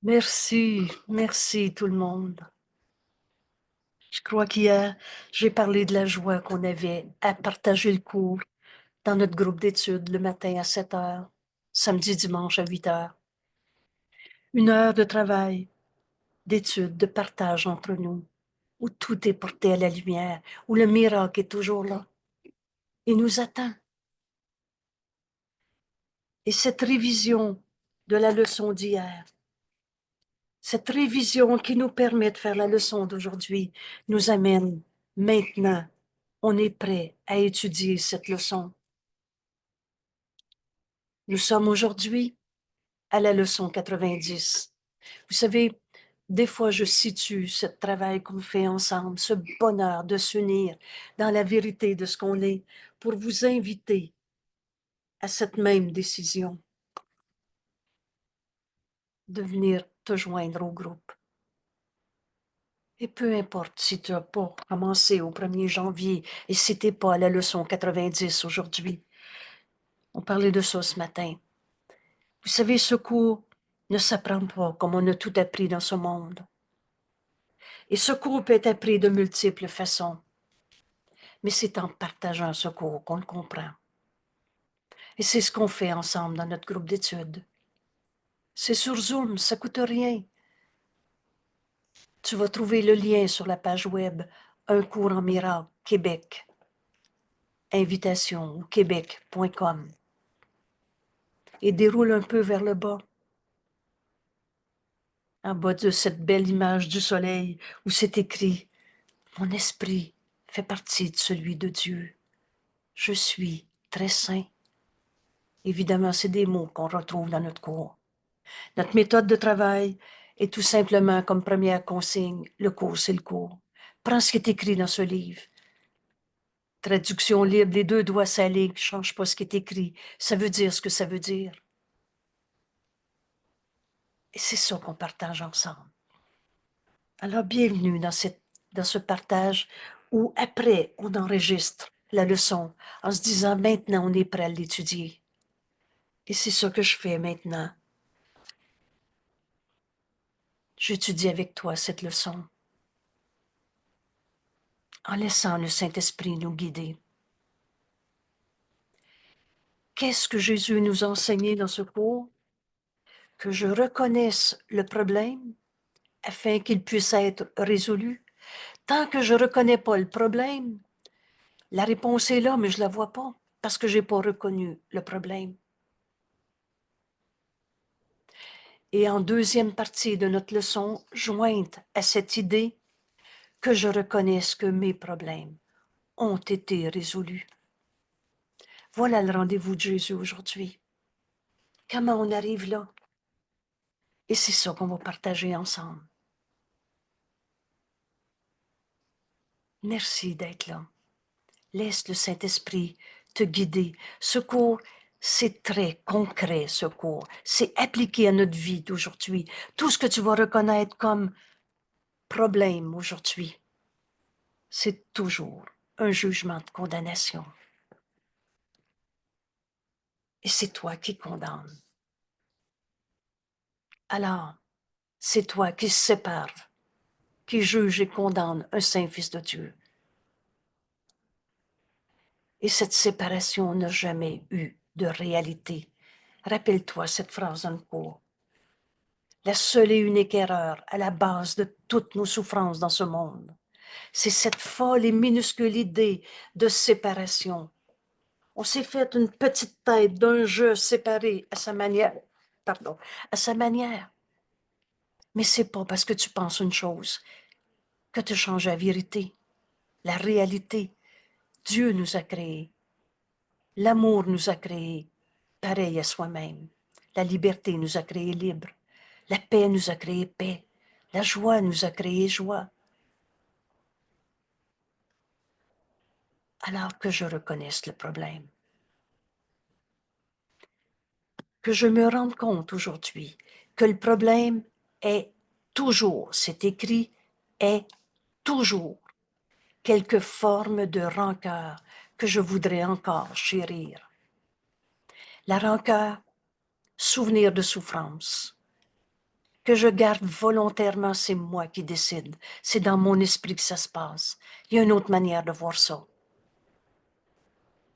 Merci, merci tout le monde. Je crois qu'hier, j'ai parlé de la joie qu'on avait à partager le cours dans notre groupe d'études le matin à 7 heures, samedi, dimanche à 8 heures. 1 heure de travail, d'études, de partage entre nous, où tout est porté à la lumière, où le miracle est toujours là. Il nous attend. Et cette révision de la leçon d'hier, cette révision qui nous permet de faire la leçon d'aujourd'hui, nous amène maintenant. On est prêt à étudier cette leçon. Nous sommes aujourd'hui à la leçon 90. Vous savez, des fois, je situe ce travail qu'on fait ensemble, ce bonheur de s'unir dans la vérité de ce qu'on est, pour vous inviter à cette même décision de venir te joindre au groupe. Et peu importe si tu n'as pas commencé au 1er janvier et si tu n'es pas à la leçon 90 aujourd'hui. On parlait de ça ce matin. Vous savez, ce cours ne s'apprend pas comme on a tout appris dans ce monde. Et ce cours peut être appris de multiples façons. Mais c'est en partageant ce cours qu'on le comprend. Et c'est ce qu'on fait ensemble dans notre groupe d'études. C'est sur Zoom, ça ne coûte rien. Tu vas trouver le lien sur la page web Un cours en miracle, Québec. Invitation ou québec.com. Et déroule un peu vers le bas. En bas de cette belle image du soleil où c'est écrit « Mon esprit fait partie de celui de Dieu. Je suis très saint. » Évidemment, c'est des mots qu'on retrouve dans notre cours. Notre méthode de travail est tout simplement comme première consigne, le cours, c'est le cours. Prends ce qui est écrit dans ce livre. Traduction libre, les 2 doigts s'alignent, ne change pas ce qui est écrit. Ça veut dire ce que ça veut dire. Et c'est ça qu'on partage ensemble. Alors, bienvenue dans ce partage où, après, on enregistre la leçon en se disant, maintenant, on est prêt à l'étudier. Et c'est ça que je fais maintenant. J'étudie avec toi cette leçon en laissant le Saint-Esprit nous guider. Qu'est-ce que Jésus nous a enseigné dans ce cours? Que je reconnaisse le problème afin qu'il puisse être résolu. Tant que je ne reconnais pas le problème, la réponse est là, mais je ne la vois pas parce que je n'ai pas reconnu le problème. Et en deuxième partie de notre leçon, jointe à cette idée que je reconnaisse que mes problèmes ont été résolus. Voilà le rendez-vous de Jésus aujourd'hui. Comment on arrive là? Et c'est ça qu'on va partager ensemble. Merci d'être là. Laisse le Saint-Esprit te guider. Ce cours, c'est très concret, ce cours. C'est appliqué à notre vie d'aujourd'hui. Tout ce que tu vas reconnaître comme problème aujourd'hui, c'est toujours un jugement de condamnation. Et c'est toi qui condamnes. Alors, c'est toi qui sépare, qui juge et condamne un saint fils de Dieu. Et cette séparation n'a jamais eu de réalité. Rappelle-toi cette phrase dans le cours. La seule et unique erreur à la base de toutes nos souffrances dans ce monde, c'est cette folle et minuscule idée de séparation. On s'est fait une petite tête d'un jeu séparé à sa manière. À sa manière. Mais c'est pas parce que tu penses une chose que tu changes la vérité, la réalité. Dieu nous a créés. L'amour nous a créés pareil à soi-même. La liberté nous a créés libres. La paix nous a créés paix. La joie nous a créés joie. Alors que je reconnaisse le problème. Que je me rende compte aujourd'hui que le problème est toujours, c'est écrit, est toujours quelque forme de rancœur que je voudrais encore chérir. La rancœur, souvenir de souffrance. que je garde volontairement, c'est moi qui décide. C'est dans mon esprit que ça se passe. Il y a une autre manière de voir ça.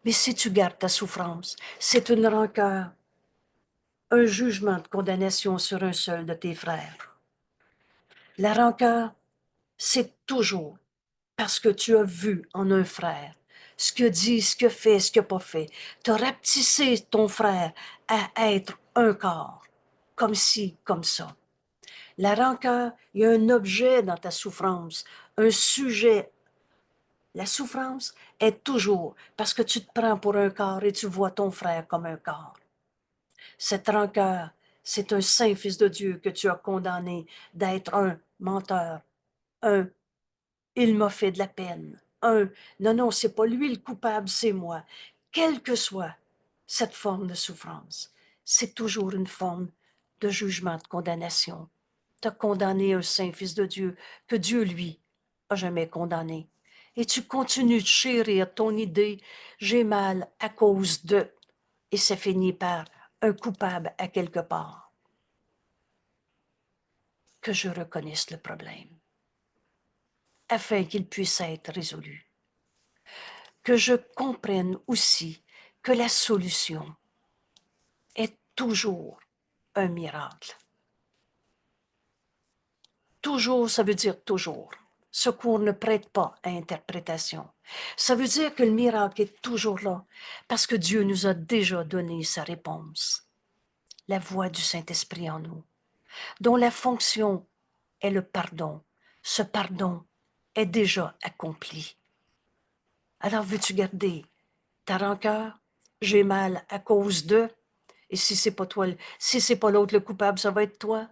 Mais si tu gardes ta souffrance, c'est une rancœur, un jugement de condamnation sur un seul de tes frères. La rancœur, c'est toujours parce que tu as vu en un frère ce qu'il a dit, ce qu'il a fait, ce qu'il n'a pas fait. Tu as rapetissé ton frère à être un corps, comme ci, comme ça. La rancœur, il y a un objet dans ta souffrance, un sujet. La souffrance est toujours parce que tu te prends pour un corps et tu vois ton frère comme un corps. Cette rancœur, c'est un saint fils de Dieu que tu as condamné d'être un menteur, un il m'a fait de la peine, un non, non, c'est pas lui le coupable, c'est moi. Quelle que soit cette forme de souffrance, c'est toujours une forme de jugement, de condamnation. Tu as condamné un saint fils de Dieu que Dieu, lui, a jamais condamné. Et tu continues de chérir ton idée, j'ai mal à cause de, et ça finit par un coupable à quelque part. Que je reconnaisse le problème, afin qu'il puisse être résolu. Que je comprenne aussi que la solution est toujours un miracle. Toujours, ça veut dire toujours. Secours ne prête pas à interprétation. Ça veut dire que le miracle est toujours là, parce que Dieu nous a déjà donné sa réponse. La voix du Saint-Esprit en nous, dont la fonction est le pardon. Ce pardon est déjà accompli. Alors veux-tu garder ta rancœur? J'ai mal à cause de. Et si c'est pas toi, si c'est pas l'autre le coupable, ça va être toi.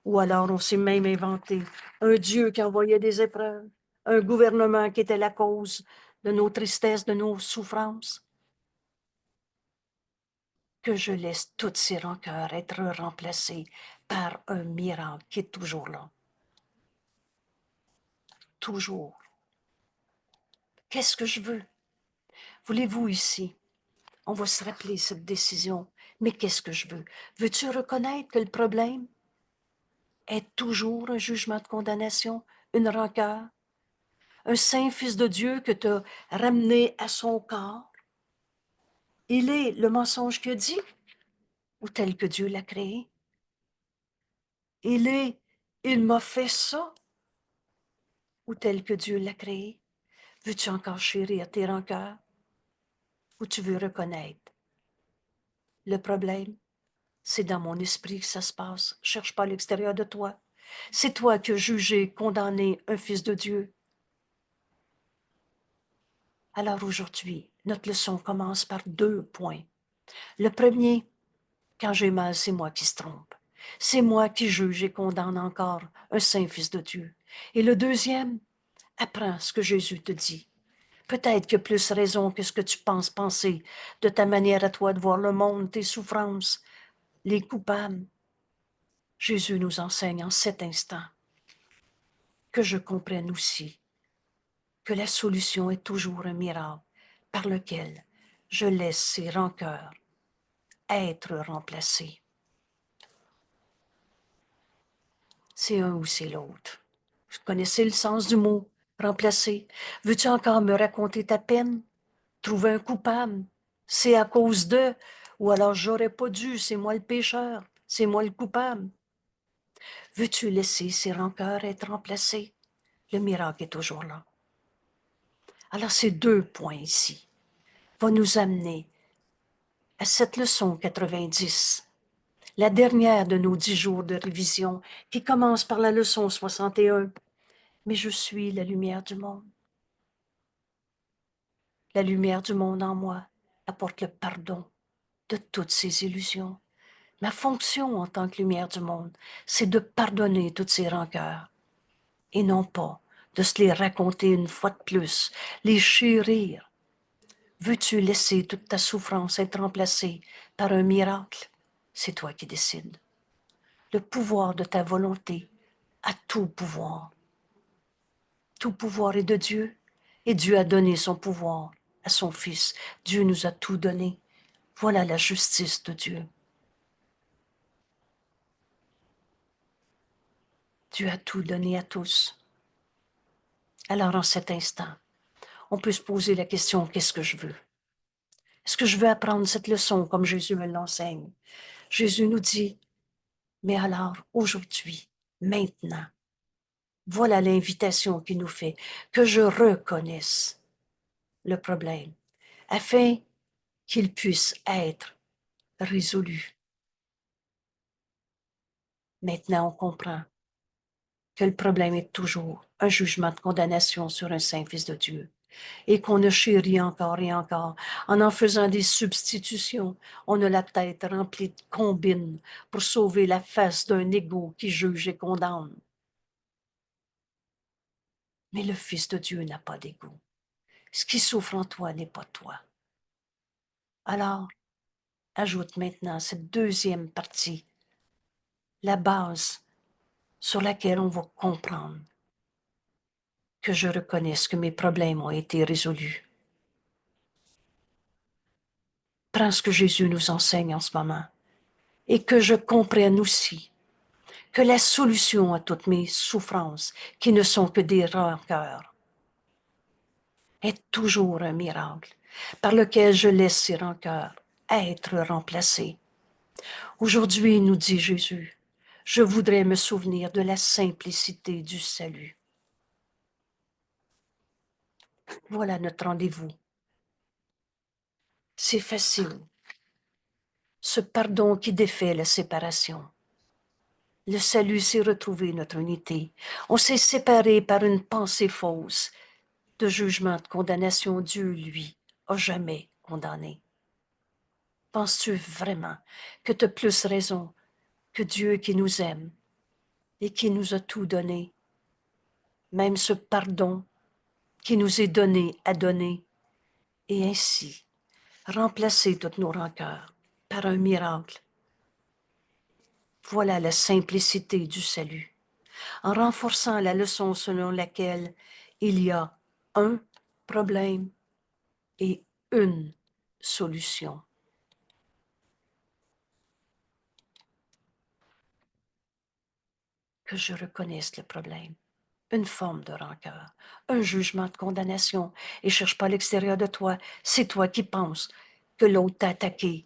Ou alors on s'est même inventé un Dieu qui envoyait des épreuves, un gouvernement qui était la cause de nos tristesses, de nos souffrances. Que je laisse toutes ces rancœurs être remplacées par un miracle qui est toujours là. Toujours. Qu'est-ce que je veux? Voulez-vous ici? On va se rappeler cette décision. Mais qu'est-ce que je veux? Veux-tu reconnaître que le problème est toujours un jugement de condamnation, une rancœur, un saint fils de Dieu que tu as ramené à son corps? Il est le mensonge qu'il a dit ou tel que Dieu l'a créé? Il est, il m'a fait ça ou tel que Dieu l'a créé? Veux-tu encore chérir tes rancœurs ou tu veux reconnaître le problème? C'est dans mon esprit que ça se passe. Cherche pas à l'extérieur de toi. C'est toi qui as jugé, condamné un fils de Dieu. Alors aujourd'hui, notre leçon commence par 2 points. Le premier, quand j'ai mal, c'est moi qui se trompe. C'est moi qui juge et condamne encore un saint fils de Dieu. Et le deuxième, apprends ce que Jésus te dit. Peut-être qu'il y a plus raison que ce que tu penses penser de ta manière à toi de voir le monde, tes souffrances, les coupables. Jésus nous enseigne en cet instant que je comprenne aussi que la solution est toujours un miracle par lequel je laisse ces rancœurs être remplacées. C'est un ou c'est l'autre. Vous connaissez le sens du mot remplacer? Veux-tu encore me raconter ta peine? Trouver un coupable? C'est à cause de, ou alors j'aurais pas dû, c'est moi le pécheur, c'est moi le coupable. Veux-tu laisser ces rancœurs être remplacées? Le miracle est toujours là. Alors ces 2 points ici vont nous amener à cette leçon 90, la dernière de nos 10 jours de révision, qui commence par la leçon 61. Mais je suis la lumière du monde. La lumière du monde en moi apporte le pardon de toutes ces illusions. Ma fonction en tant que lumière du monde, c'est de pardonner toutes ces rancœurs et non pas de se les raconter une fois de plus, les chérir. Veux-tu laisser toute ta souffrance être remplacée par un miracle? C'est toi qui décides. Le pouvoir de ta volonté a tout pouvoir. Tout pouvoir est de Dieu et Dieu a donné son pouvoir à son Fils. Dieu nous a tout donné. Voilà la justice de Dieu. Dieu a tout donné à tous. Alors, en cet instant, on peut se poser la question, qu'est-ce que je veux? Est-ce que je veux apprendre cette leçon comme Jésus me l'enseigne? Jésus nous dit, mais alors, aujourd'hui, maintenant, voilà l'invitation qu'il nous fait, que je reconnaisse le problème, afin qu'il puisse être résolu. Maintenant, on comprend que le problème est toujours un jugement de condamnation sur un saint Fils de Dieu, et qu'on a chéri encore et encore, en faisant des substitutions. On a la tête remplie de combines pour sauver la face d'un égo qui juge et condamne. Mais le Fils de Dieu n'a pas d'égo. Ce qui souffre en toi n'est pas toi. Alors, ajoute maintenant cette deuxième partie, la base sur laquelle on va comprendre que je reconnaisse que mes problèmes ont été résolus. Prends ce que Jésus nous enseigne en ce moment et que je comprenne aussi que la solution à toutes mes souffrances, qui ne sont que des rancœurs, est toujours un miracle par lequel je laisse ces rancœurs être remplacées. Aujourd'hui, nous dit Jésus, je voudrais me souvenir de la simplicité du salut. Voilà notre rendez-vous. C'est facile. Ce pardon qui défait la séparation. Le salut, c'est retrouver notre unité. On s'est séparés par une pensée fausse de jugement, de condamnation. Dieu, lui, a jamais condamné. Penses-tu vraiment que tu as plus raison que Dieu qui nous aime et qui nous a tout donné, même ce pardon qui nous est donné à donner, et ainsi remplacer toutes nos rancœurs par un miracle? Voilà la simplicité du salut, en renforçant la leçon selon laquelle il y a un problème et une solution. Que je reconnaisse le problème, une forme de rancœur, un jugement de condamnation, et cherche pas à l'extérieur de toi, c'est toi qui penses que l'autre t'a attaqué.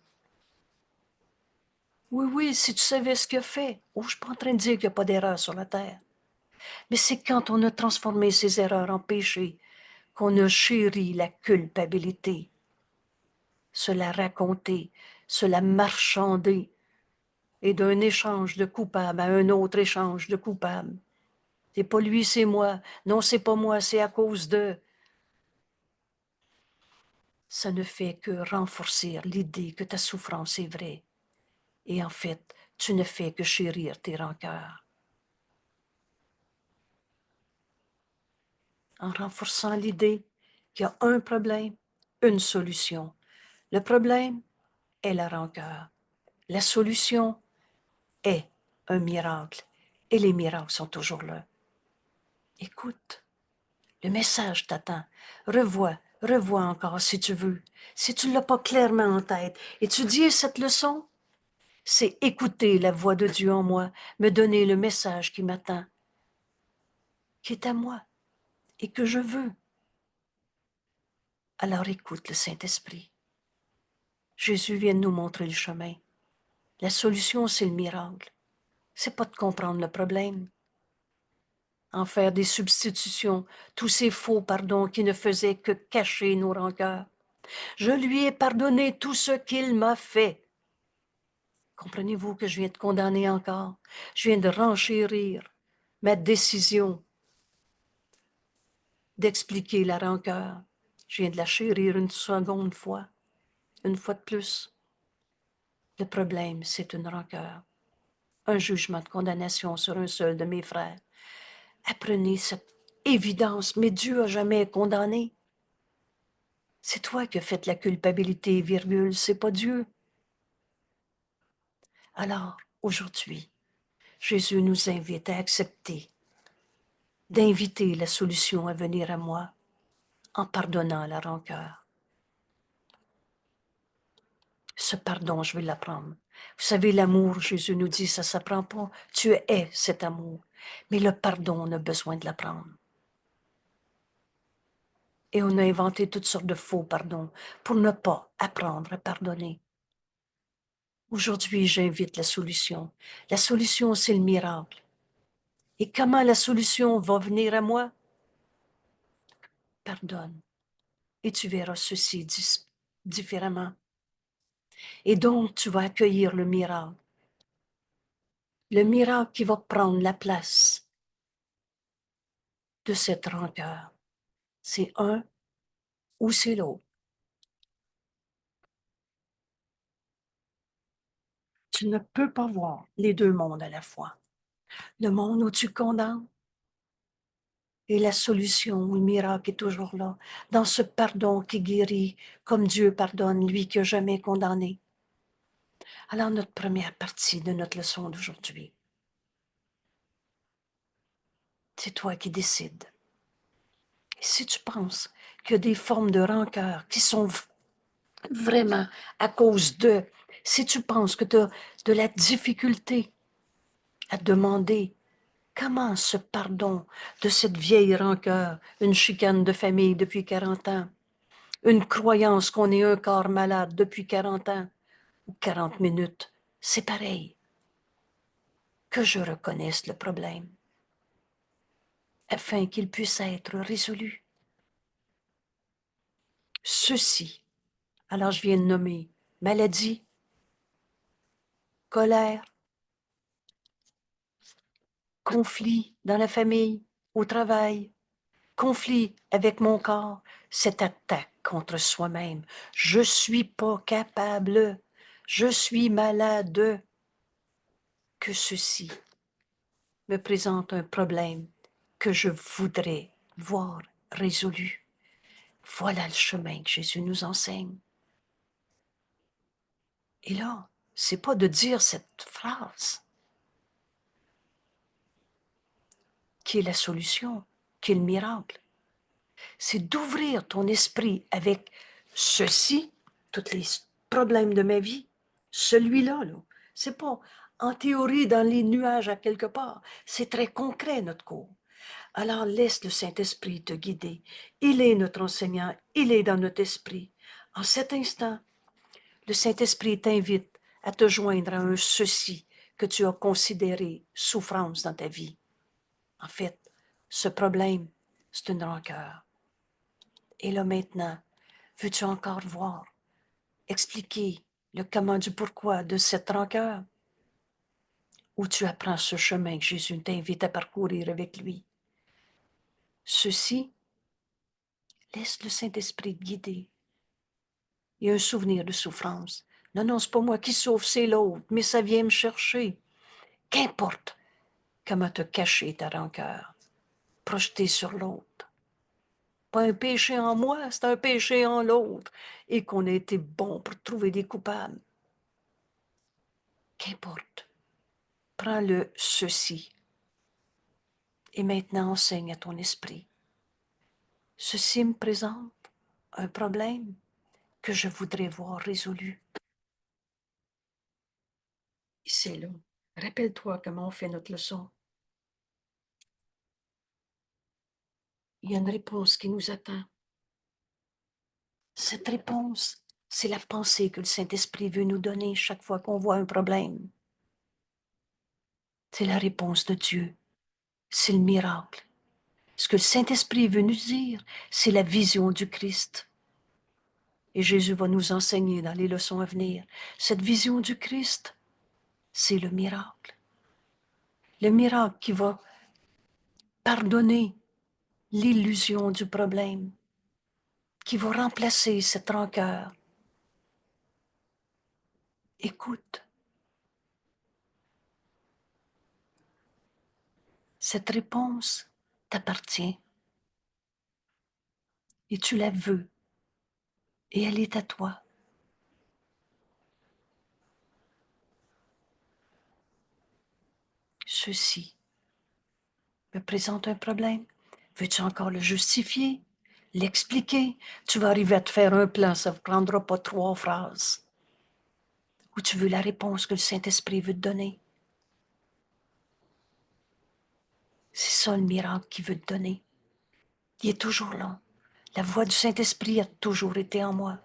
Oui, oui, si tu savais ce qu'il a fait. Oh, je suis pas en train de dire qu'il n'y a pas d'erreur sur la terre. Mais c'est quand on a transformé ces erreurs en péché qu'on a chéri la culpabilité, se la raconter, se la marchander, et d'un échange de coupables à un autre échange de coupables. C'est pas lui, c'est moi. Non, c'est pas moi, c'est à cause de. Ça ne fait que renforcer l'idée que ta souffrance est vraie. Et en fait, tu ne fais que chérir tes rancœurs. En renforçant l'idée qu'il y a un problème, une solution. Le problème est la rancœur. La solution est un miracle. Et les miracles sont toujours là. Écoute, le message t'attend. Revois encore si tu veux. Si tu ne l'as pas clairement en tête, étudier cette leçon, c'est écouter la voix de Dieu en moi, me donner le message qui m'attend, qui est à moi et que je veux. Alors écoute le Saint-Esprit. Jésus vient de nous montrer le chemin. La solution, c'est le miracle. C'est pas de comprendre le problème. En faire des substitutions, tous ces faux pardons qui ne faisaient que cacher nos rancœurs. Je lui ai pardonné tout ce qu'il m'a fait. Comprenez-vous que je viens de condamner encore? Je viens de renchérir ma décision d'expliquer la rancœur. Je viens de la chérir une seconde fois, une fois de plus. Le problème, c'est une rancœur, un jugement de condamnation sur un seul de mes frères. Apprenez cette évidence, mais Dieu a jamais condamné. C'est toi qui as fait la culpabilité, virgule, c'est pas Dieu. Alors, aujourd'hui, Jésus nous invite à accepter, d'inviter la solution à venir à moi en pardonnant la rancœur. Ce pardon, je vais l'apprendre. Vous savez, l'amour, Jésus nous dit, ça ne s'apprend pas. Tu es cet amour. Mais le pardon, on a besoin de l'apprendre. Et on a inventé toutes sortes de faux pardons pour ne pas apprendre à pardonner. Aujourd'hui, j'invite la solution. La solution, c'est le miracle. Et comment la solution va venir à moi? Pardonne. Et tu verras ceci différemment. Et donc, tu vas accueillir le miracle. Le miracle qui va prendre la place de cette rancœur. C'est un ou c'est l'autre. Tu ne peux pas voir les deux mondes à la fois. Le monde où tu condamnes et la solution ou le miracle est toujours là, dans ce pardon qui guérit, comme Dieu pardonne, lui qui n'a jamais condamné. Alors, notre première partie de notre leçon d'aujourd'hui, c'est toi qui décides. Et si tu penses qu'il y a des formes de rancœur qui sont vraiment à cause de, si tu penses que tu as de la difficulté à demander comment ce pardon de cette vieille rancœur, une chicane de famille depuis 40 ans, une croyance qu'on est un corps malade depuis 40 ans ou 40 minutes, c'est pareil. Que je reconnaisse le problème afin qu'il puisse être résolu. Ceci, alors je viens de nommer maladie, colère, conflit dans la famille, au travail, conflit avec mon corps, cette attaque contre soi-même. Je suis pas capable, je suis malade. Que ceci me présente un problème que je voudrais voir résolu. Voilà le chemin que Jésus nous enseigne. Et là, c'est pas de dire cette phrase qui est la solution, qui est le miracle. C'est d'ouvrir ton esprit avec ceci, tous les problèmes de ma vie, celui-là, là. C'est pas en théorie dans les nuages à quelque part. C'est très concret, notre cours. Alors laisse le Saint-Esprit te guider. Il est notre enseignant, il est dans notre esprit. En cet instant, le Saint-Esprit t'invite à te joindre à un ceci que tu as considéré souffrance dans ta vie. En fait, ce problème, c'est une rancœur. Et là maintenant, veux-tu encore voir, expliquer le comment du pourquoi de cette rancœur? Ou tu apprends ce chemin que Jésus t'invite à parcourir avec lui? Ceci, laisse le Saint-Esprit te guider. Il y a un souvenir de souffrance. Non, non, c'est pas moi qui souffre, c'est l'autre, mais ça vient me chercher. Qu'importe comment te cacher ta rancœur, projeter sur l'autre. Pas un péché en moi, c'est un péché en l'autre, et qu'on a été bon pour trouver des coupables. Qu'importe. Prends le ceci. Et maintenant enseigne à ton esprit. Ceci me présente un problème que je voudrais voir résolu. Et c'est là. Rappelle-toi comment on fait notre leçon. Il y a une réponse qui nous attend. Cette réponse, c'est la pensée que le Saint-Esprit veut nous donner chaque fois qu'on voit un problème. C'est la réponse de Dieu. C'est le miracle. Ce que le Saint-Esprit veut nous dire, c'est la vision du Christ. Et Jésus va nous enseigner dans les leçons à venir. Cette vision du Christ, c'est le miracle. Le miracle qui va pardonner l'illusion du problème, qui va remplacer cette rancœur. Écoute, cette réponse t'appartient et tu la veux et elle est à toi. Ceci me présente un problème. Veux-tu encore le justifier, l'expliquer? Tu vas arriver à te faire un plan, ça ne prendra pas 3 phrases. Ou tu veux la réponse que le Saint-Esprit veut te donner? C'est ça le miracle qu'il veut te donner. Il est toujours là. La voix du Saint-Esprit a toujours été en moi.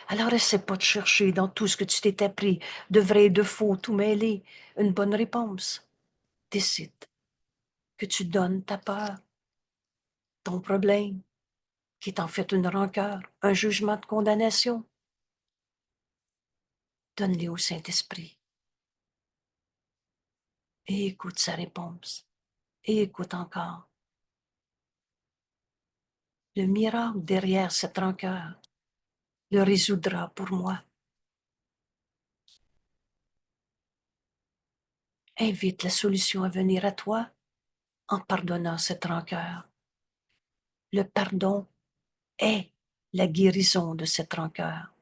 Alors essaie pas de chercher dans tout ce que tu t'es appris, de vrai et de faux, tout mêlé, une bonne réponse. Décide que tu donnes ta peur, ton problème, qui est en fait une rancœur, un jugement de condamnation. Donne-les au Saint-Esprit et écoute sa réponse. Et écoute encore. Le miracle derrière cette rancœur le résoudra pour moi. Invite la solution à venir à toi en pardonnant cette rancœur. Le pardon est la guérison de cette rancœur.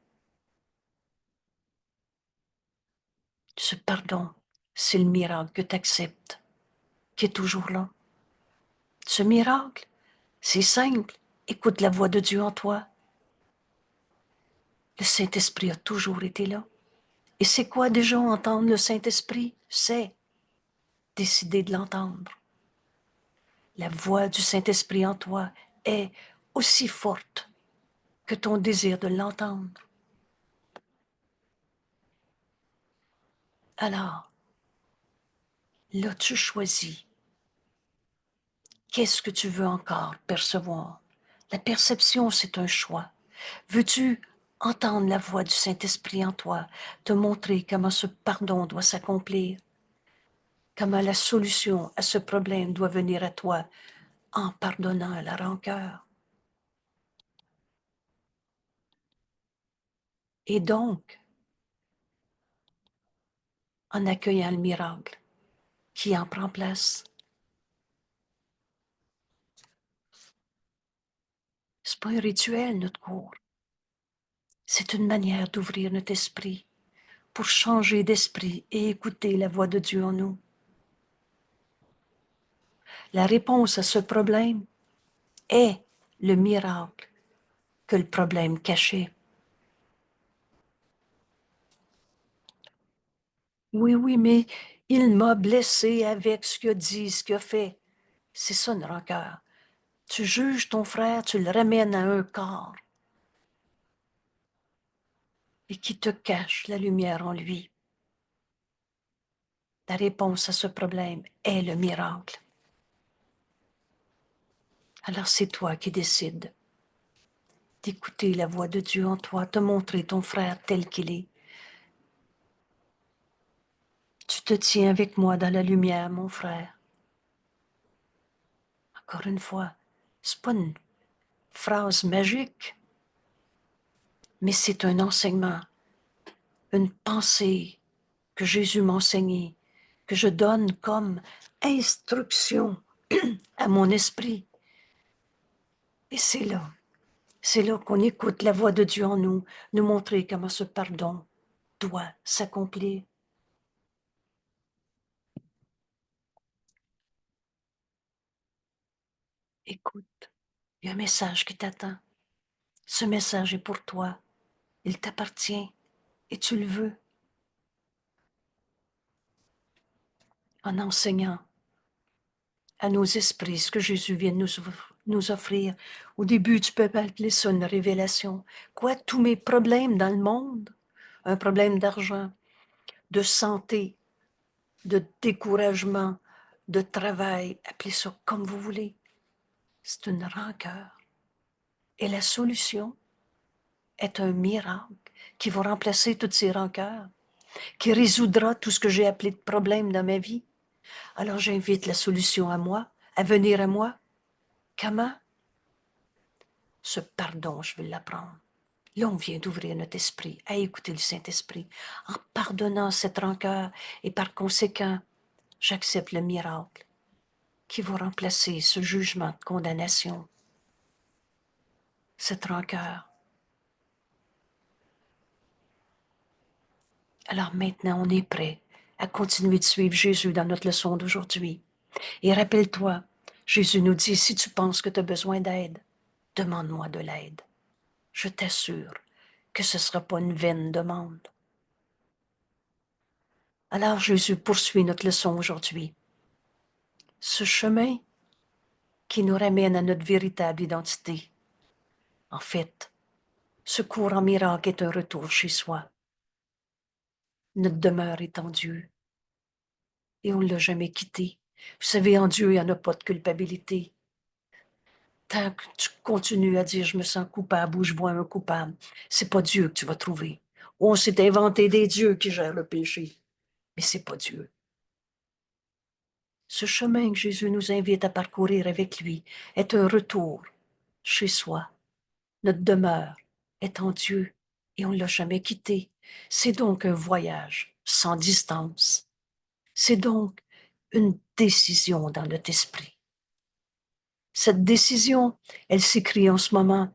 Ce pardon, c'est le miracle que tu acceptes, qui est toujours là. Ce miracle, c'est simple. Écoute la voix de Dieu en toi. Le Saint-Esprit a toujours été là. Et c'est quoi déjà entendre le Saint-Esprit? C'est décider de l'entendre. La voix du Saint-Esprit en toi est aussi forte que ton désir de l'entendre. Alors, là, tu choisis. Qu'est-ce que tu veux encore percevoir? La perception, c'est un choix. Veux-tu entendre la voix du Saint-Esprit en toi, te montrer comment ce pardon doit s'accomplir, comment la solution à ce problème doit venir à toi en pardonnant la rancœur? Et donc, en accueillant le miracle qui en prend place. C'est pas un rituel, notre cours. C'est une manière d'ouvrir notre esprit pour changer d'esprit et écouter la voix de Dieu en nous. La réponse à ce problème est le miracle que le problème cachait. Oui, mais il m'a blessé avec ce qu'il a dit, ce qu'il a fait. C'est ça une rancœur. Tu juges ton frère, tu le ramènes à un corps et qui te cache la lumière en lui. La réponse à ce problème est le miracle. Alors c'est toi qui décides d'écouter la voix de Dieu en toi, te montrer ton frère tel qu'il est. Tu te tiens avec moi dans la lumière, mon frère. Encore une fois, c'est pas une phrase magique, mais c'est un enseignement, une pensée que Jésus m'a enseignée, que je donne comme instruction à mon esprit. Et c'est là qu'on écoute la voix de Dieu en nous, nous montrer comment ce pardon doit s'accomplir. Écoute, il y a un message qui t'attend. Ce message est pour toi. Il t'appartient et tu le veux. En enseignant à nos esprits ce que Jésus vient de nous offrir. Au début, tu peux appeler ça une révélation. Quoi, tous mes problèmes dans le monde, un problème d'argent, de santé, de découragement, de travail, appelez ça comme vous voulez. C'est une rancœur. Et la solution est un miracle qui va remplacer toutes ces rancœurs, qui résoudra tout ce que j'ai appelé de problème dans ma vie. Alors j'invite la solution à moi, à venir à moi. Comment? Ce pardon, je vais l'apprendre. Là, on vient d'ouvrir notre esprit à écouter le Saint-Esprit. En pardonnant cette rancœur et par conséquent, j'accepte le miracle qui va remplacer ce jugement de condamnation, cette rancœur. Alors maintenant, on est prêt à continuer de suivre Jésus dans notre leçon d'aujourd'hui. Et rappelle-toi, Jésus nous dit, si tu penses que tu as besoin d'aide, demande-moi de l'aide. Je t'assure que ce ne sera pas une vaine demande. Alors Jésus poursuit notre leçon aujourd'hui. Ce chemin qui nous ramène à notre véritable identité. En fait, ce cours en miracle est un retour chez soi. Notre demeure est en Dieu et on ne l'a jamais quitté. Vous savez, en Dieu, il n'y en a pas de culpabilité. Tant que tu continues à dire « je me sens coupable » ou « je vois un coupable », c'est pas Dieu que tu vas trouver. On s'est inventé des dieux qui gèrent le péché, mais c'est pas Dieu. Ce chemin que Jésus nous invite à parcourir avec lui est un retour chez soi. Notre demeure est en Dieu et on ne l'a jamais quitté. C'est donc un voyage sans distance. C'est donc une décision dans notre esprit. Cette décision, elle s'écrit en ce moment,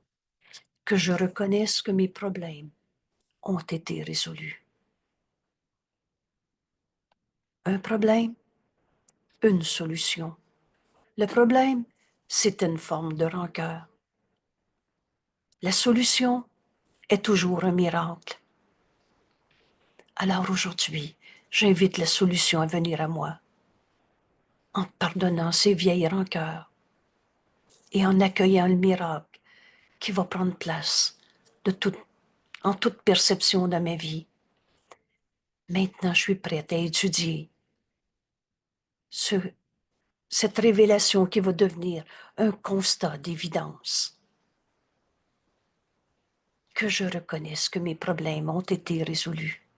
que je reconnaisse que mes problèmes ont été résolus. Un problème, une solution. Le problème, c'est une forme de rancœur. La solution est toujours un miracle. Alors aujourd'hui, j'invite la solution à venir à moi, en pardonnant ces vieilles rancœurs et en accueillant le miracle qui va prendre place en toute perception de ma vie. Maintenant, je suis prête à étudier cette révélation qui va devenir un constat d'évidence. Que je reconnaisse que mes problèmes ont été résolus.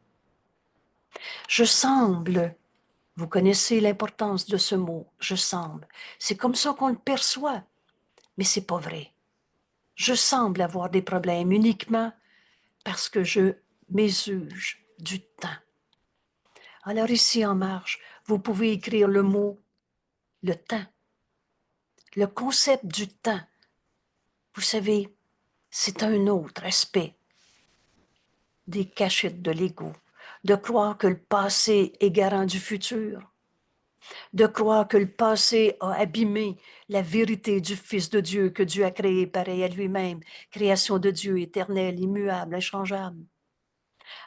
Je semble, vous connaissez l'importance de ce mot, je semble. C'est comme ça qu'on le perçoit, mais c'est pas vrai. Je semble avoir des problèmes uniquement parce que je m'exuge du temps. Alors ici en marge, vous pouvez écrire le mot « le temps ». Le concept du temps, vous savez, c'est un autre aspect des cachettes de l'ego, de croire que le passé est garant du futur, de croire que le passé a abîmé la vérité du Fils de Dieu que Dieu a créé pareil à lui-même, création de Dieu éternelle, immuable, inchangeable.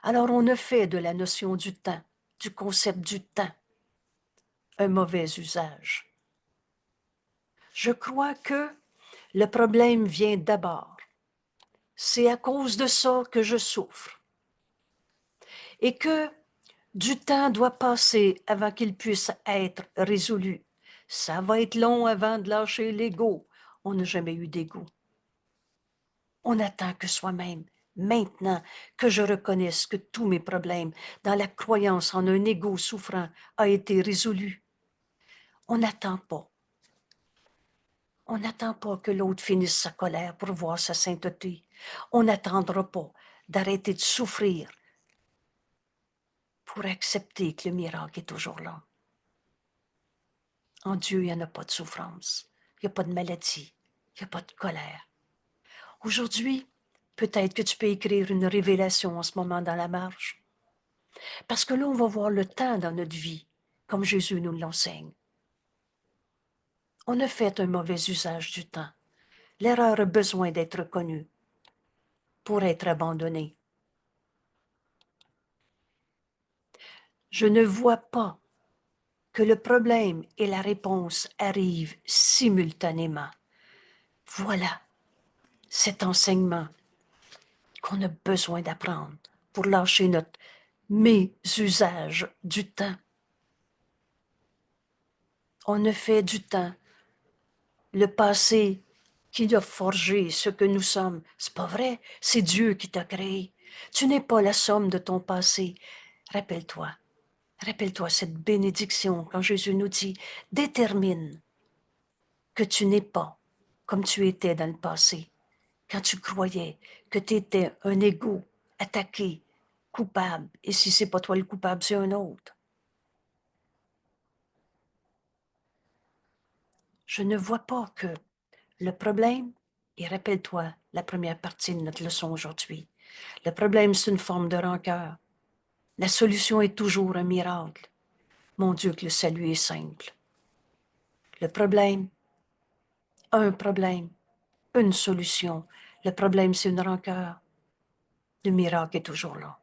Alors on a fait de la notion du temps, du concept du temps, un mauvais usage. Je crois que le problème vient d'abord. C'est à cause de ça que je souffre. Et que du temps doit passer avant qu'il puisse être résolu. Ça va être long avant de lâcher l'ego. On n'a jamais eu d'ego. On attend que soi-même, maintenant que je reconnaisse que tous mes problèmes, dans la croyance en un ego souffrant, a été résolu. On n'attend pas. On n'attend pas que l'autre finisse sa colère pour voir sa sainteté. On n'attendra pas d'arrêter de souffrir pour accepter que le miracle est toujours là. En Dieu, il n'y en a pas de souffrance, il n'y a pas de maladie, il n'y a pas de colère. Aujourd'hui, peut-être que tu peux écrire une révélation en ce moment dans la marche. Parce que là, on va voir le temps dans notre vie, comme Jésus nous l'enseigne. On a fait un mauvais usage du temps. L'erreur a besoin d'être reconnue pour être abandonnée. Je ne vois pas que le problème et la réponse arrivent simultanément. Voilà cet enseignement qu'on a besoin d'apprendre pour lâcher notre mésusage du temps. On a fait du temps le passé qui a forgé ce que nous sommes. C'est pas vrai, c'est Dieu qui t'a créé. Tu n'es pas la somme de ton passé. Rappelle-toi, rappelle-toi cette bénédiction quand Jésus nous dit « Détermine que tu n'es pas comme tu étais dans le passé, quand tu croyais que tu étais un égo attaqué, coupable, et si c'est pas toi le coupable, c'est un autre. » Je ne vois pas que le problème, et rappelle-toi la première partie de notre leçon aujourd'hui, le problème c'est une forme de rancœur. La solution est toujours un miracle. Mon Dieu, que le salut est simple. Le problème, un problème, une solution. Le problème c'est une rancœur. Le miracle est toujours là.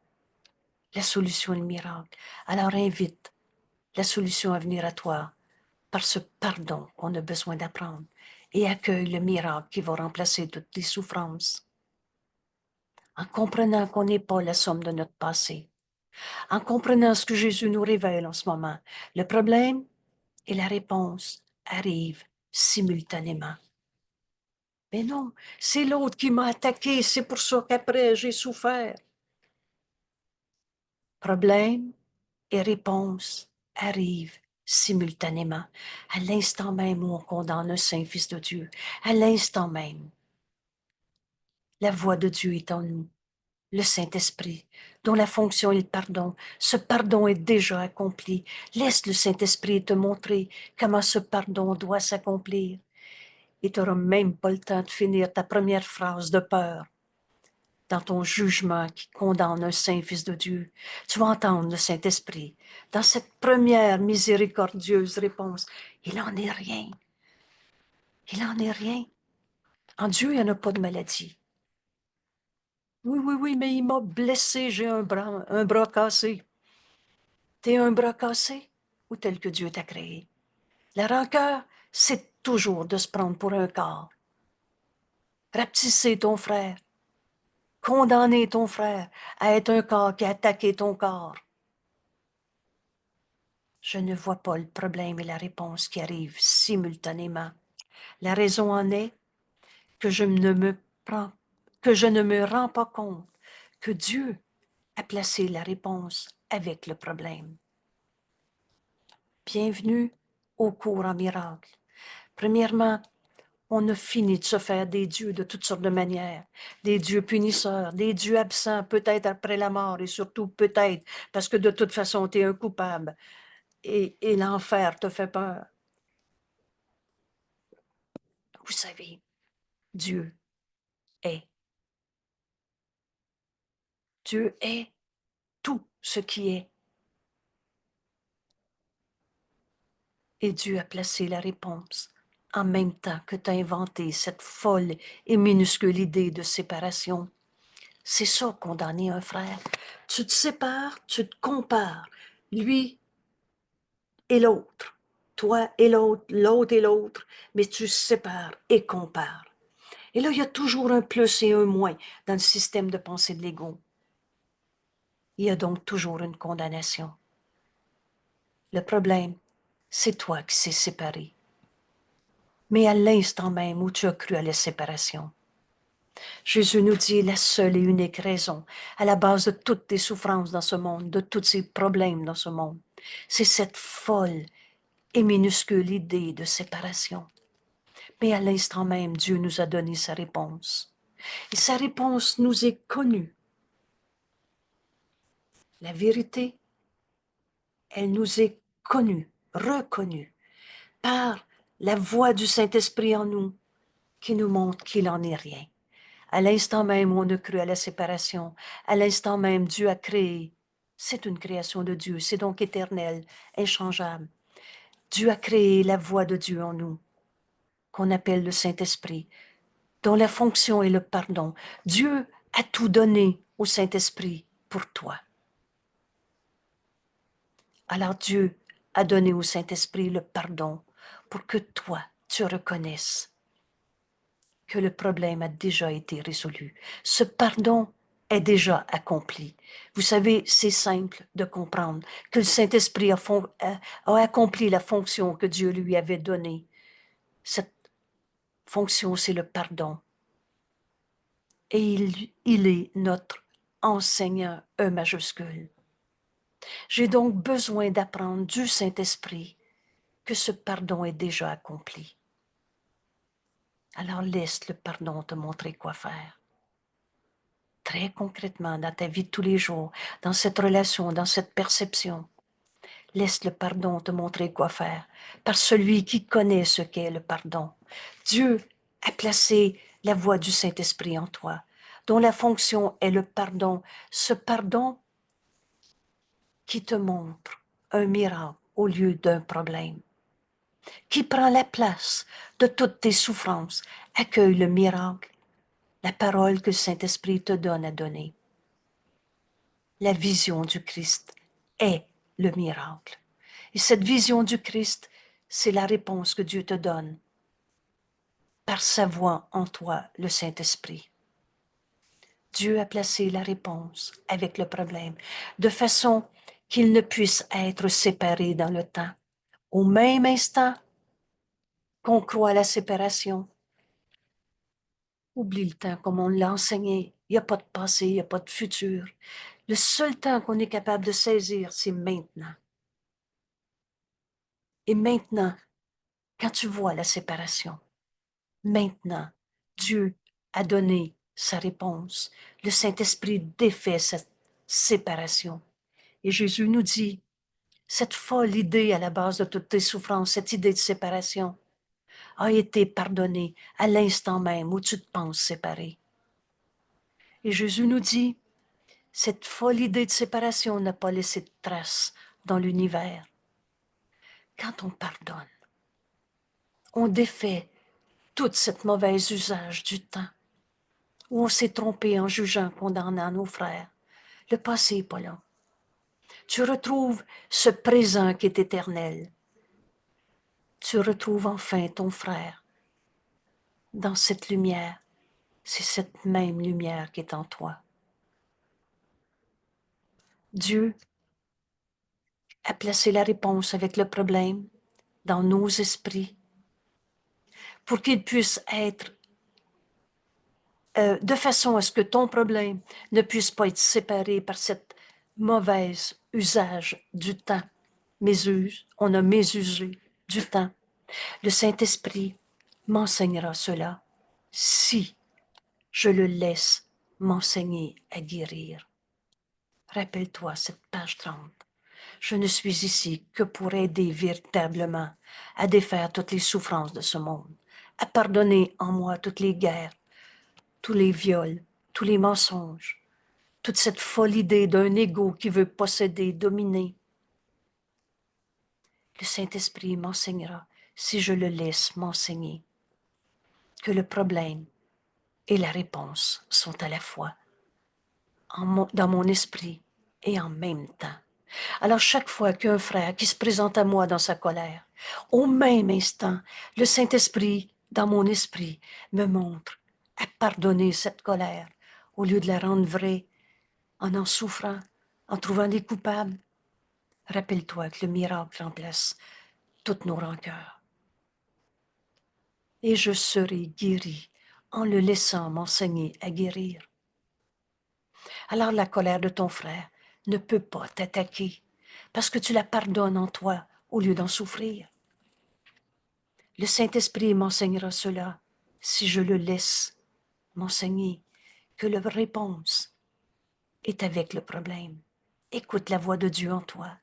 la solution est le miracle. Alors invite la solution à venir à toi par ce pardon qu'on a besoin d'apprendre et accueille le miracle qui va remplacer toutes les souffrances. En comprenant qu'on n'est pas la somme de notre passé, en comprenant ce que Jésus nous révèle en ce moment, le problème et la réponse arrivent simultanément. Mais non, c'est l'autre qui m'a attaqué, c'est pour ça qu'après j'ai souffert. Problème et réponse arrivent simultanément, à l'instant même où on condamne un saint fils de Dieu, à l'instant même. La voix de Dieu est en nous, le Saint-Esprit, dont la fonction est le pardon. Ce pardon est déjà accompli. Laisse le Saint-Esprit te montrer comment ce pardon doit s'accomplir. Et tu n'auras même pas le temps de finir ta première phrase de peur dans ton jugement qui condamne un saint fils de Dieu. Tu vas entendre le Saint-Esprit dans cette première miséricordieuse réponse. Il n'en est rien. Il n'en est rien. En Dieu, il n'y en a pas de maladie. Oui, mais il m'a blessé, j'ai un bras cassé. T'es un bras cassé ou tel que Dieu t'a créé? La rancœur, c'est toujours de se prendre pour un corps. Rapetisser ton frère, condamner ton frère à être un corps qui a attaqué ton corps. Je ne vois pas le problème et la réponse qui arrivent simultanément. La raison en est que je ne me rends pas compte que Dieu a placé la réponse avec le problème. Bienvenue au cours en miracle. Premièrement, on a fini de se faire des dieux de toutes sortes de manières, des dieux punisseurs, des dieux absents, peut-être après la mort, et surtout peut-être parce que de toute façon, tu es un coupable et l'enfer te fait peur. Vous savez, Dieu est. Dieu est tout ce qui est. Et Dieu a placé la réponse en même temps que tu as inventé cette folle et minuscule idée de séparation. C'est ça, condamner un frère. Tu te sépares, tu te compares. Lui et l'autre. Toi et l'autre, l'autre et l'autre. Mais tu sépares et compares. Et là, il y a toujours un plus et un moins dans le système de pensée de l'ego. Il y a donc toujours une condamnation. Le problème, c'est toi qui s'es séparé. Mais à l'instant même où tu as cru à la séparation, Jésus nous dit la seule et unique raison à la base de toutes tes souffrances dans ce monde, de tous ces problèmes dans ce monde, c'est cette folle et minuscule idée de séparation. Mais à l'instant même, Dieu nous a donné sa réponse. Et sa réponse nous est connue. La vérité, elle nous est connue, reconnue, par la voix du Saint-Esprit en nous, qui nous montre qu'il n'en est rien. À l'instant même où on a cru à la séparation, à l'instant même Dieu a créé. C'est une création de Dieu, c'est donc éternel, inchangeable. Dieu a créé la voix de Dieu en nous, qu'on appelle le Saint-Esprit, dont la fonction est le pardon. Dieu a tout donné au Saint-Esprit pour toi. Alors Dieu a donné au Saint-Esprit le pardon pour que toi, tu reconnaisses que le problème a déjà été résolu. Ce pardon est déjà accompli. Vous savez, c'est simple de comprendre que le Saint-Esprit a accompli la fonction que Dieu lui avait donnée. Cette fonction, c'est le pardon. Et il est notre enseignant, E majuscule. J'ai donc besoin d'apprendre du Saint-Esprit que ce pardon est déjà accompli. Alors laisse le pardon te montrer quoi faire. Très concrètement, dans ta vie de tous les jours, dans cette relation, dans cette perception, laisse le pardon te montrer quoi faire, par celui qui connaît ce qu'est le pardon. Dieu a placé la voix du Saint-Esprit en toi, dont la fonction est le pardon. Ce pardon qui te montre un miracle au lieu d'un problème, qui prend la place de toutes tes souffrances. Accueille le miracle, la parole que le Saint-Esprit te donne à donner. La vision du Christ est le miracle. Et cette vision du Christ, c'est la réponse que Dieu te donne par sa voix en toi, le Saint-Esprit. Dieu a placé la réponse avec le problème, de façon qu'il ne puisse être séparé dans le temps. Au même instant qu'on croit à la séparation, oublie le temps comme on l'a enseigné. Il n'y a pas de passé, il n'y a pas de futur. Le seul temps qu'on est capable de saisir, c'est maintenant. Et maintenant, quand tu vois la séparation, maintenant, Dieu a donné sa réponse. Le Saint-Esprit défait cette séparation. Et Jésus nous dit, cette folle idée à la base de toutes tes souffrances, cette idée de séparation, a été pardonnée à l'instant même où tu te penses séparé. Et Jésus nous dit, cette folle idée de séparation n'a pas laissé de trace dans l'univers. Quand on pardonne, on défait tout cet mauvais usage du temps, où on s'est trompé en jugeant, condamnant nos frères. Le passé n'est pas là. Tu retrouves ce présent qui est éternel. Tu retrouves enfin ton frère dans cette lumière. C'est cette même lumière qui est en toi. Dieu a placé la réponse avec le problème dans nos esprits pour qu'il puisse être de façon à ce que ton problème ne puisse pas être séparé par cette mauvaise usage du temps. On a mésusé du temps. Le Saint-Esprit m'enseignera cela si je le laisse m'enseigner à guérir. Rappelle-toi cette page 30. Je ne suis ici que pour aider véritablement à défaire toutes les souffrances de ce monde, à pardonner en moi toutes les guerres, tous les viols, tous les mensonges, toute cette folle idée d'un ego qui veut posséder, dominer. Le Saint-Esprit m'enseignera si je le laisse m'enseigner que le problème et la réponse sont à la fois dans mon esprit et en même temps. Alors chaque fois qu'un frère qui se présente à moi dans sa colère, au même instant, le Saint-Esprit, dans mon esprit, me montre à pardonner cette colère au lieu de la rendre vraie en souffrant, en trouvant des coupables. Rappelle-toi que le miracle remplace toutes nos rancœurs. Et je serai guéri en le laissant m'enseigner à guérir. Alors la colère de ton frère ne peut pas t'attaquer parce que tu la pardonnes en toi au lieu d'en souffrir. Le Saint-Esprit m'enseignera cela si je le laisse m'enseigner que la réponse est avec le problème. Écoute la voix de Dieu en toi.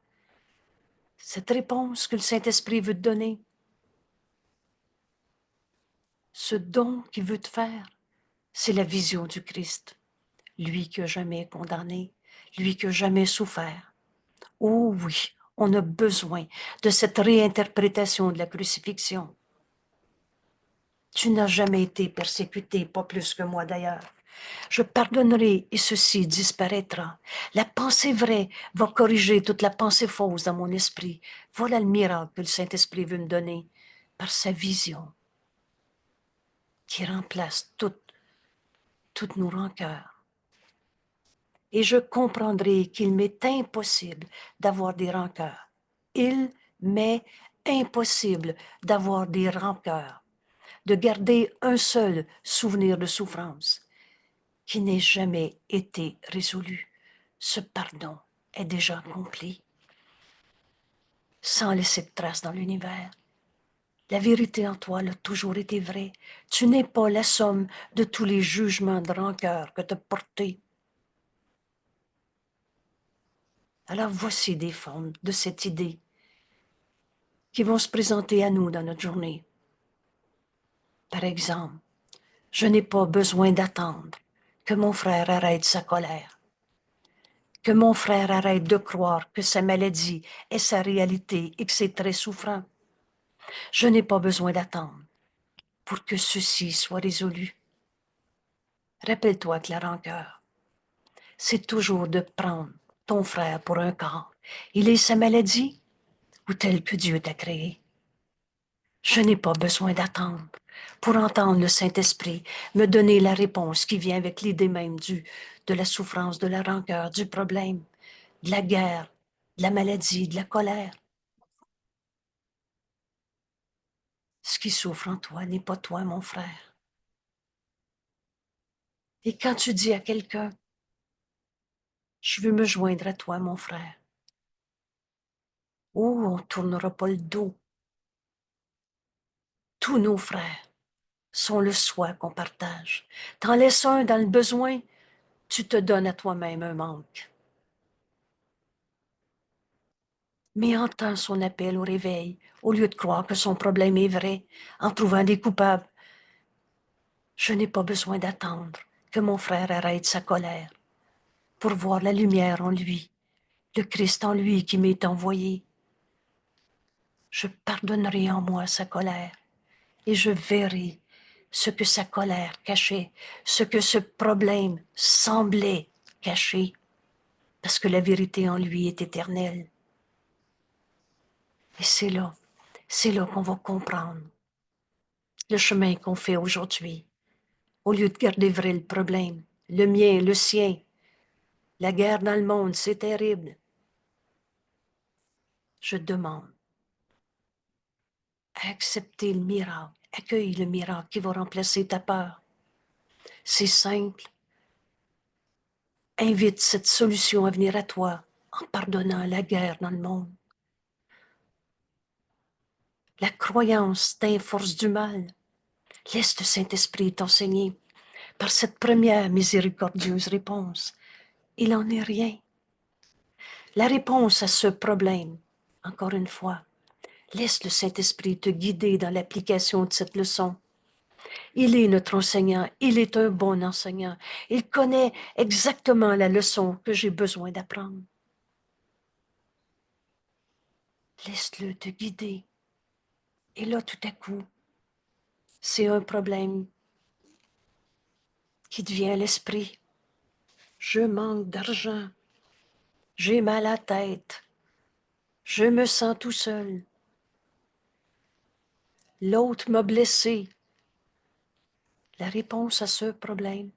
Cette réponse que le Saint-Esprit veut te donner, ce don qu'il veut te faire, c'est la vision du Christ. Lui qui n'a jamais condamné, lui qui n'a jamais souffert. Oh oui, on a besoin de cette réinterprétation de la crucifixion. Tu n'as jamais été persécuté, pas plus que moi d'ailleurs. Je pardonnerai et ceci disparaîtra. La pensée vraie va corriger toute la pensée fausse dans mon esprit. Voilà le miracle que le Saint-Esprit veut me donner par sa vision qui remplace toutes nos rancœurs. Et je comprendrai qu'il m'est impossible d'avoir des rancœurs. Il m'est impossible d'avoir des rancœurs, de garder un seul souvenir de souffrance qui n'ait jamais été résolu. Ce pardon est déjà accompli, sans laisser de trace dans l'univers. La vérité en toi l'a toujours été vraie. Tu n'es pas la somme de tous les jugements de rancœur que tu as portés. Alors voici des formes de cette idée qui vont se présenter à nous dans notre journée. Par exemple, je n'ai pas besoin d'attendre que mon frère arrête sa colère, que mon frère arrête de croire que sa maladie est sa réalité et que c'est très souffrant. Je n'ai pas besoin d'attendre pour que ceci soit résolu. Rappelle-toi que la rancœur, c'est toujours de prendre ton frère pour un corps, il est sa maladie ou tel que Dieu t'a créé. Je n'ai pas besoin d'attendre pour entendre le Saint-Esprit me donner la réponse qui vient avec l'idée même de la souffrance, de la rancœur, du problème, de la guerre, de la maladie, de la colère. Ce qui souffre en toi n'est pas toi, mon frère. Et quand tu dis à quelqu'un, je veux me joindre à toi, mon frère, oh, on ne tournera pas le dos. Tous nos frères sont le soi qu'on partage. T'en laisses un dans le besoin, tu te donnes à toi-même un manque. Mais entends son appel au réveil, au lieu de croire que son problème est vrai, en trouvant des coupables. Je n'ai pas besoin d'attendre que mon frère arrête sa colère pour voir la lumière en lui, le Christ en lui qui m'est envoyé. Je pardonnerai en moi sa colère et je verrai ce que sa colère cachait, ce que ce problème semblait cacher, parce que la vérité en lui est éternelle. Et c'est là qu'on va comprendre le chemin qu'on fait aujourd'hui. Au lieu de garder vrai le problème, le mien, le sien, la guerre dans le monde, c'est terrible. Je demande à accepter le miracle, accueille le miracle qui va remplacer ta peur. C'est simple. Invite cette solution à venir à toi en pardonnant la guerre dans le monde. La croyance est une force du mal. Laisse le Saint-Esprit t'enseigner par cette première miséricordieuse réponse. Il n'en est rien. La réponse à ce problème, encore une fois, laisse le Saint-Esprit te guider dans l'application de cette leçon. Il est notre enseignant, il est un bon enseignant. Il connaît exactement la leçon que j'ai besoin d'apprendre. Laisse-le te guider. Et là, tout à coup, c'est un problème qui devient à l'esprit. Je manque d'argent. J'ai mal à la tête. Je me sens tout seul. L'autre m'a blessé. La réponse à ce problème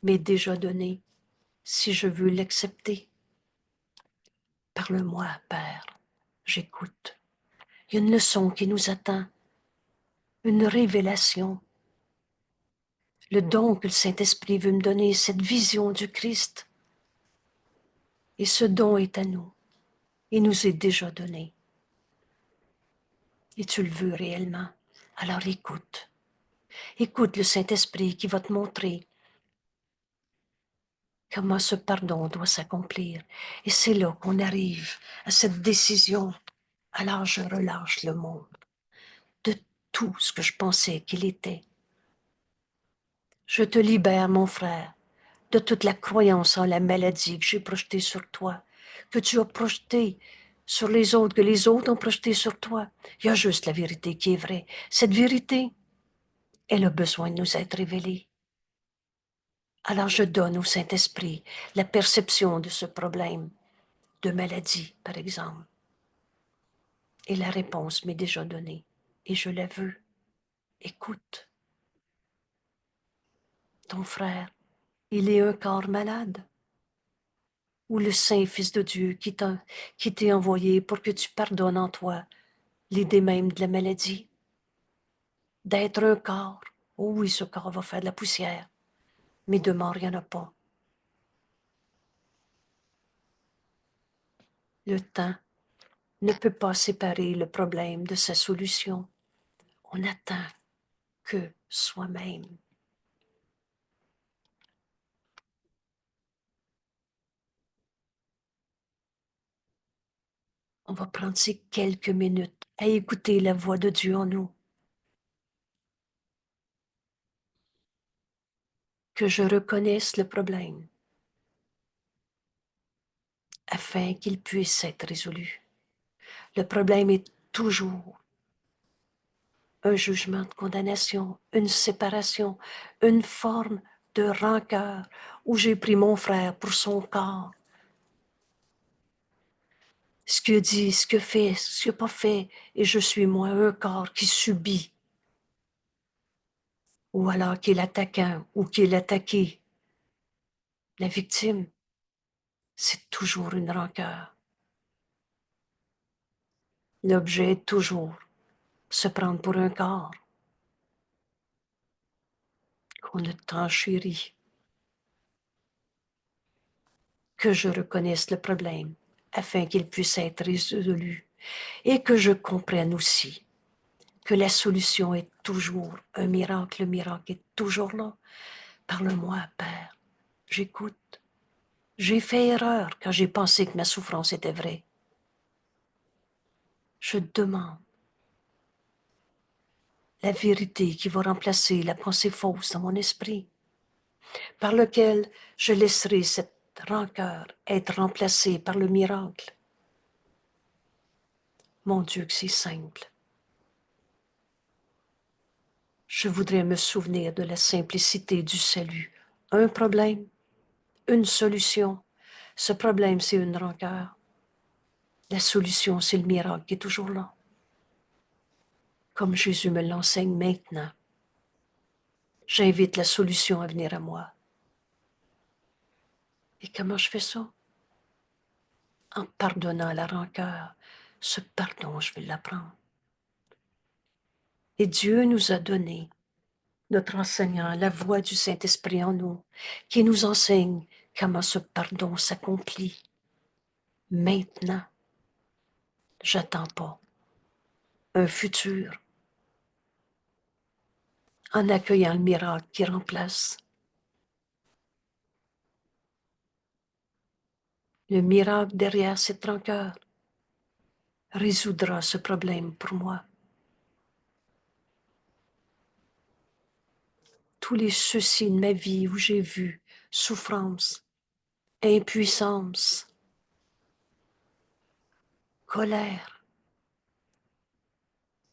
m'est déjà donnée si je veux l'accepter. Parle-moi, Père. J'écoute. Il y a une leçon qui nous attend, une révélation. Le don que le Saint-Esprit veut me donner, cette vision du Christ. Et ce don est à nous. Il nous est déjà donné. Et tu le veux réellement. Alors écoute. Écoute le Saint-Esprit qui va te montrer comment ce pardon doit s'accomplir. Et c'est là qu'on arrive à cette décision. Alors je relâche le monde de tout ce que je pensais qu'il était. Je te libère, mon frère, de toute la croyance en la maladie que j'ai projetée sur toi, que tu as projetée sur les autres, que les autres ont projeté sur toi. Il y a juste la vérité qui est vraie. Cette vérité, elle a besoin de nous être révélée. Alors je donne au Saint-Esprit la perception de ce problème de maladie, par exemple. Et la réponse m'est déjà donnée. Et je la veux. Écoute, ton frère, il est un corps malade. Ou le Saint-Fils de Dieu qui t'est envoyé pour que tu pardonnes en toi l'idée même de la maladie. D'être un corps. Oh oui, ce corps va faire de la poussière. Mais de mort, il n'y en a pas. Le temps ne peut pas séparer le problème de sa solution. On attend que soi-même. On va prendre ces quelques minutes à écouter la voix de Dieu en nous. Que je reconnaisse le problème afin qu'il puisse être résolu. Le problème est toujours un jugement de condamnation, une séparation, une forme de rancœur où j'ai pris mon frère pour son corps ce qu'il a dit, ce qu'il a fait, ce qu'il n'a pas fait, et je suis moi un corps qui subit, ou alors qui est l'attaquant, ou qui est l'attaqué. La victime, c'est toujours une rancœur. L'objet est toujours se prendre pour un corps qu'on a tant chéri. Que je reconnaisse le problème afin qu'il puisse être résolu et que je comprenne aussi que la solution est toujours un miracle. Le miracle est toujours là. Parle-moi, Père. J'écoute. J'ai fait erreur quand j'ai pensé que ma souffrance était vraie. Je demande la vérité qui va remplacer la pensée fausse dans mon esprit, par lequel je laisserai cette rancœur être remplacée par le miracle. Mon Dieu, que c'est simple. Je voudrais me souvenir de la simplicité du salut. Un problème, une solution. Ce problème, c'est une rancœur. La solution, c'est le miracle qui est toujours là. Comme Jésus me l'enseigne maintenant, j'invite la solution à venir à moi. Et comment je fais ça? En pardonnant la rancœur. Ce pardon, je vais l'apprendre. Et Dieu nous a donné notre enseignant, la voix du Saint-Esprit en nous, qui nous enseigne comment ce pardon s'accomplit. Maintenant, j'attends pas un futur en accueillant le miracle qui remplace. Le miracle derrière cette rancœur résoudra ce problème pour moi. Tous les soucis de ma vie où j'ai vu souffrance, impuissance, colère,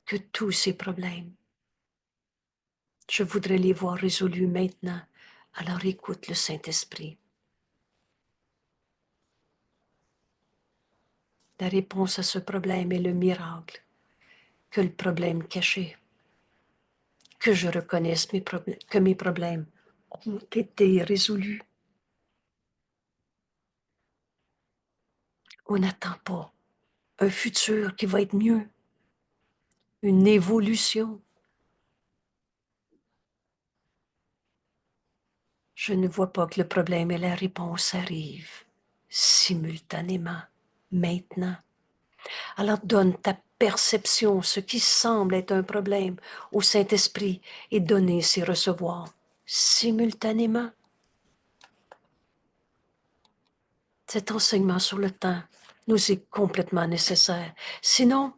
que tous ces problèmes, je voudrais les voir résolus maintenant. Alors écoute le Saint-Esprit. La réponse à ce problème est le miracle que le problème caché. Que je reconnaisse que mes problèmes ont été résolus. On n'attend pas un futur qui va être mieux, une évolution. Je ne vois pas que le problème et la réponse arrivent simultanément, maintenant. Alors donne ta perception, ce qui semble être un problème, au Saint-Esprit et donner ses recevoir simultanément. Cet enseignement sur le temps nous est complètement nécessaire. Sinon,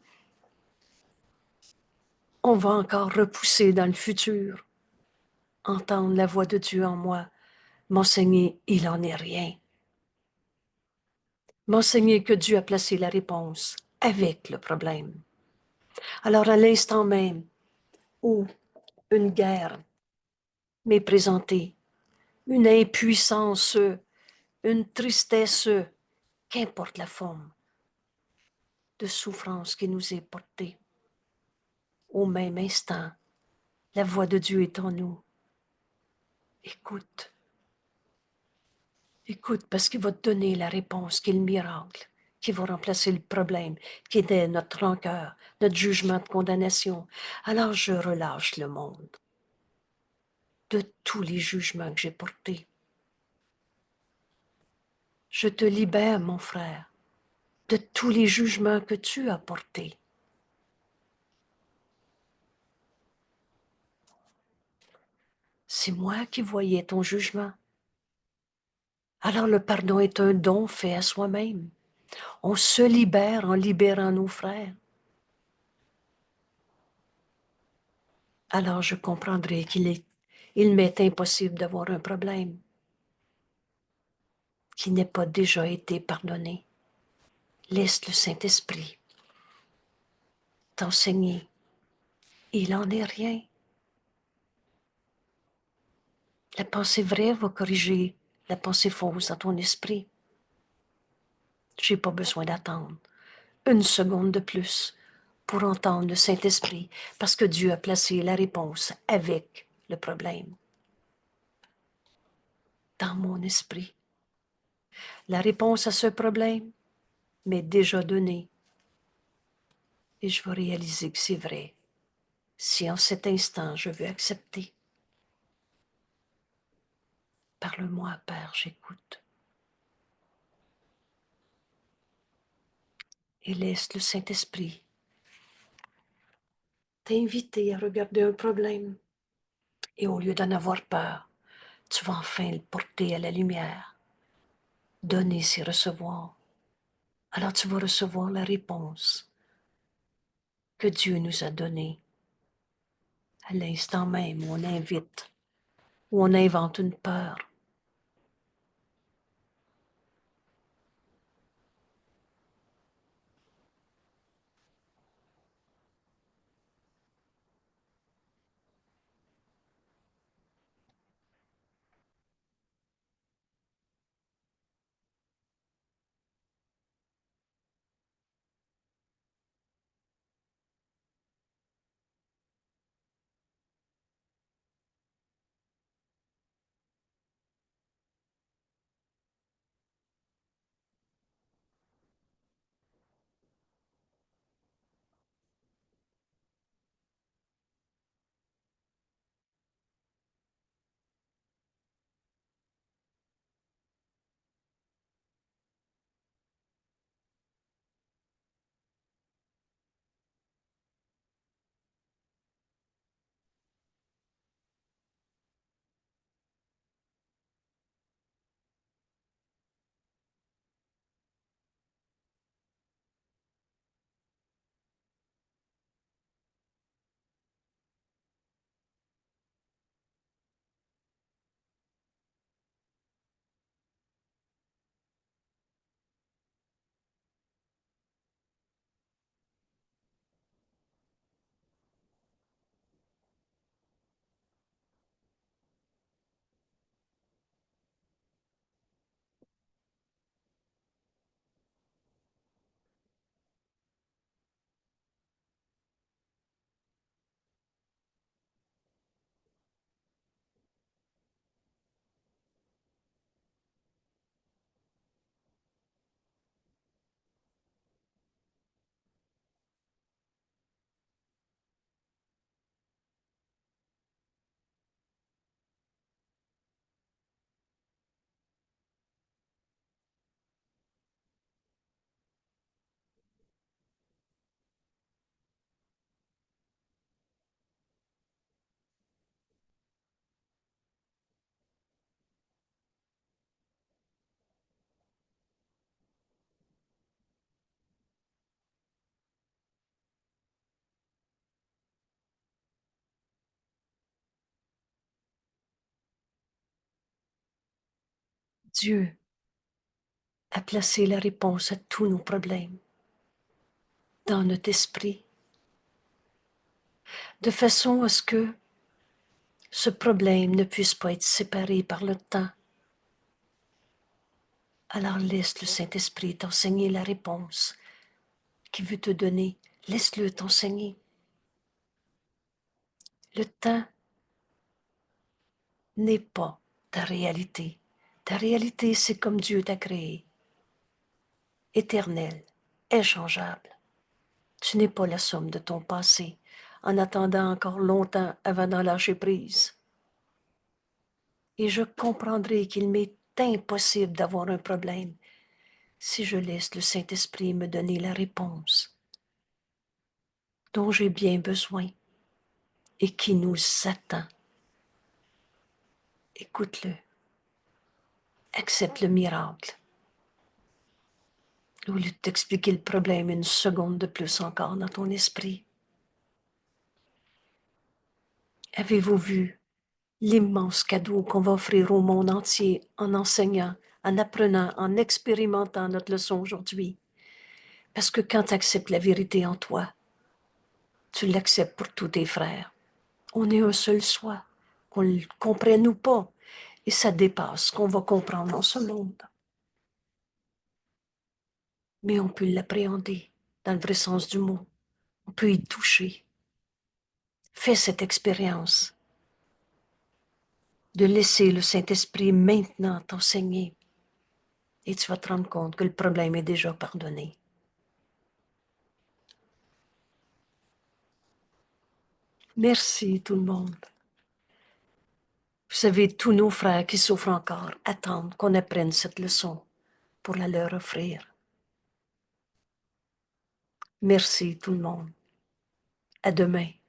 on va encore repousser dans le futur, entendre la voix de Dieu en moi, m'enseigner, il en est rien. M'enseigner que Dieu a placé la réponse avec le problème. Alors à l'instant même où une guerre m'est présentée, une impuissance, une tristesse, qu'importe la forme de souffrance qui nous est portée, au même instant, la voix de Dieu est en nous. Écoute. Écoute, parce qu'il va te donner la réponse qui est le miracle, qui va remplacer le problème, qui était notre rancœur, notre jugement de condamnation. Alors je relâche le monde de tous les jugements que j'ai portés. Je te libère, mon frère, de tous les jugements que tu as portés. C'est moi qui voyais ton jugement. Alors le pardon est un don fait à soi-même. On se libère en libérant nos frères. Alors je comprendrai il m'est impossible d'avoir un problème qui n'ait pas déjà été pardonné. Laisse le Saint-Esprit t'enseigner. Il n'en est rien. La pensée vraie va corriger la pensée fausse dans ton esprit. Je n'ai pas besoin d'attendre une seconde de plus pour entendre le Saint-Esprit, parce que Dieu a placé la réponse avec le problème dans mon esprit. La réponse à ce problème m'est déjà donnée et je vais réaliser que c'est vrai si en cet instant je veux accepter. Parle-moi, Père, j'écoute. Et laisse le Saint-Esprit t'inviter à regarder un problème. Et au lieu d'en avoir peur, tu vas enfin le porter à la lumière. Donner, c'est recevoir. Alors tu vas recevoir la réponse que Dieu nous a donnée. À l'instant même où on invite, où on invente une peur. Dieu a placé la réponse à tous nos problèmes dans notre esprit, de façon à ce que ce problème ne puisse pas être séparé par le temps. Alors laisse le Saint-Esprit t'enseigner la réponse qu'il veut te donner. Laisse-le t'enseigner. Le temps n'est pas ta réalité. Ta réalité, c'est comme Dieu t'a créé. Éternel, inchangeable. Tu n'es pas la somme de ton passé, en attendant encore longtemps avant d'en lâcher prise. Et je comprendrai qu'il m'est impossible d'avoir un problème si je laisse le Saint-Esprit me donner la réponse dont j'ai bien besoin et qui nous attend. Écoute-le. Accepte le miracle. Au lieu de t'expliquer le problème une seconde de plus encore dans ton esprit. Avez-vous vu l'immense cadeau qu'on va offrir au monde entier en enseignant, en apprenant, en expérimentant notre leçon aujourd'hui? Parce que quand tu acceptes la vérité en toi, tu l'acceptes pour tous tes frères. On est un seul soi, qu'on le comprenne ou pas, et ça dépasse ce qu'on va comprendre dans ce monde. Mais on peut l'appréhender dans le vrai sens du mot. On peut y toucher. Fais cette expérience de laisser le Saint-Esprit maintenant t'enseigner et tu vas te rendre compte que le problème est déjà pardonné. Merci tout le monde. Vous savez, tous nos frères qui souffrent encore attendent qu'on apprenne cette leçon pour la leur offrir. Merci tout le monde. À demain.